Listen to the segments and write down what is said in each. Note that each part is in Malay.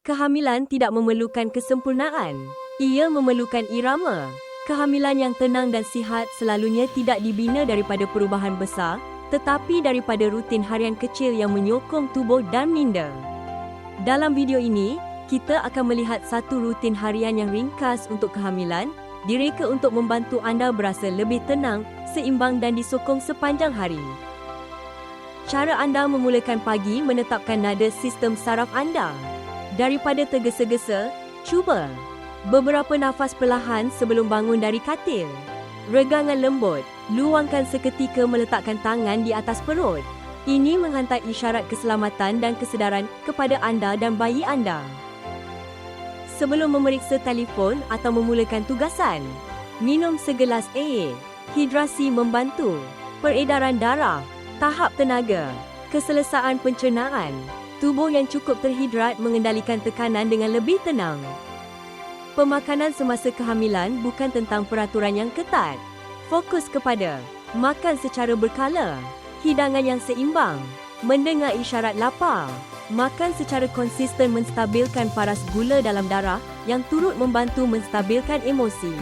Kehamilan tidak memerlukan kesempurnaan. Ia memerlukan irama. Kehamilan yang tenang dan sihat selalunya tidak dibina daripada perubahan besar, tetapi daripada rutin harian kecil yang menyokong tubuh dan minda. Dalam video ini, kita akan melihat satu rutin harian yang ringkas untuk kehamilan, direka untuk membantu anda berasa lebih tenang, seimbang dan disokong sepanjang hari. Cara anda memulakan pagi menetapkan nada sistem saraf anda. Daripada tergesa-gesa, cuba beberapa nafas perlahan sebelum bangun dari katil. Regangan lembut, luangkan seketika meletakkan tangan di atas perut. Ini menghantar isyarat keselamatan dan kesedaran kepada anda dan bayi anda. Sebelum memeriksa telefon atau memulakan tugasan, minum segelas air. Hidrasi membantu peredaran darah, tahap tenaga, keselesaan pencernaan. Tubuh yang cukup terhidrat mengendalikan tekanan dengan lebih tenang. Pemakanan semasa kehamilan bukan tentang peraturan yang ketat. Fokus kepada makan secara berkala, hidangan yang seimbang, mendengar isyarat lapar, makan secara konsisten menstabilkan paras gula dalam darah yang turut membantu menstabilkan emosi.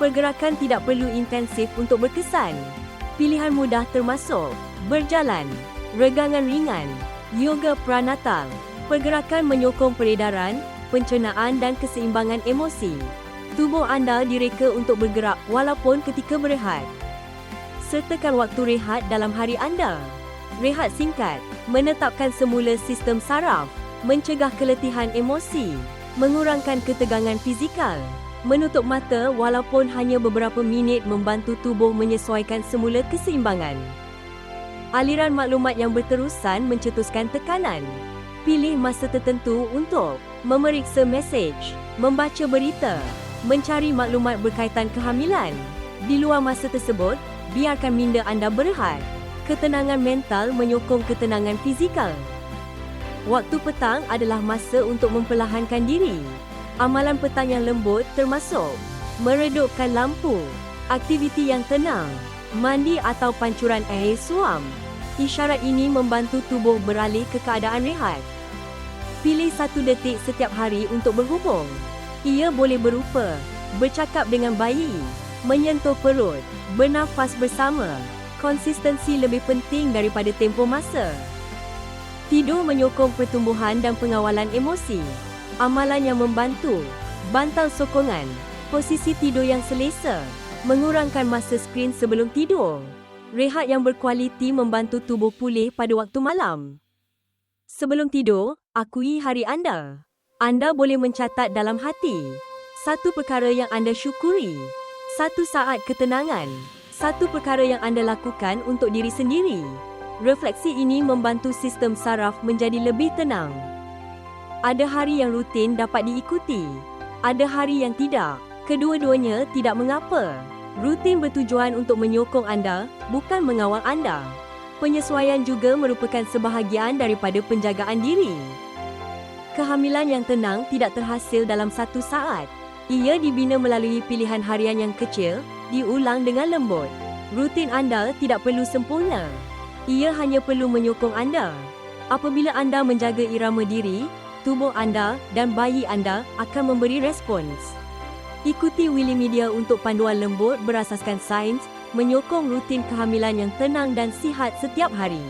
Pergerakan tidak perlu intensif untuk berkesan. Pilihan mudah termasuk berjalan, regangan ringan, yoga pranatal. Pergerakan menyokong peredaran, pencernaan dan keseimbangan emosi. Tubuh anda direka untuk bergerak walaupun ketika berehat. Sertakan waktu rehat dalam hari anda. Rehat singkat, menetapkan semula sistem saraf, mencegah keletihan emosi, mengurangkan ketegangan fizikal. Menutup mata walaupun hanya beberapa minit membantu tubuh menyesuaikan semula keseimbangan. Aliran maklumat yang berterusan mencetuskan tekanan. Pilih masa tertentu untuk memeriksa mesej, membaca berita, mencari maklumat berkaitan kehamilan. Di luar masa tersebut, biarkan minda anda berehat. Ketenangan mental menyokong ketenangan fizikal. Waktu petang adalah masa untuk memperlahankan diri. Amalan petang yang lembut termasuk meredupkan lampu, aktiviti yang tenang, mandi atau pancuran air suam. Isyarat ini membantu tubuh beralih ke keadaan rehat. Pilih 1 detik setiap hari untuk berhubung. Ia boleh berupa bercakap dengan bayi, menyentuh perut, bernafas bersama. Konsistensi lebih penting daripada tempoh masa. Tidur menyokong pertumbuhan dan pengawalan emosi. Amalan yang membantu, bantal sokongan, posisi tidur yang selesa, mengurangkan masa skrin sebelum tidur. Rehat yang berkualiti membantu tubuh pulih pada waktu malam. Sebelum tidur, akui hari anda. Anda boleh mencatat dalam hati. 1 perkara yang anda syukuri. 1 saat ketenangan. 1 perkara yang anda lakukan untuk diri sendiri. Refleksi ini membantu sistem saraf menjadi lebih tenang. Ada hari yang rutin dapat diikuti. Ada hari yang tidak. Kedua-duanya tidak mengapa. Rutin bertujuan untuk menyokong anda, bukan mengawal anda. Penyesuaian juga merupakan sebahagian daripada penjagaan diri. Kehamilan yang tenang tidak terhasil dalam 1 saat. Ia dibina melalui pilihan harian yang kecil, diulang dengan lembut. Rutin anda tidak perlu sempurna. Ia hanya perlu menyokong anda. Apabila anda menjaga irama diri, tubuh anda dan bayi anda akan memberi respons. Ikuti Wikimedia untuk panduan lembut berasaskan sains, menyokong rutin kehamilan yang tenang dan sihat setiap hari.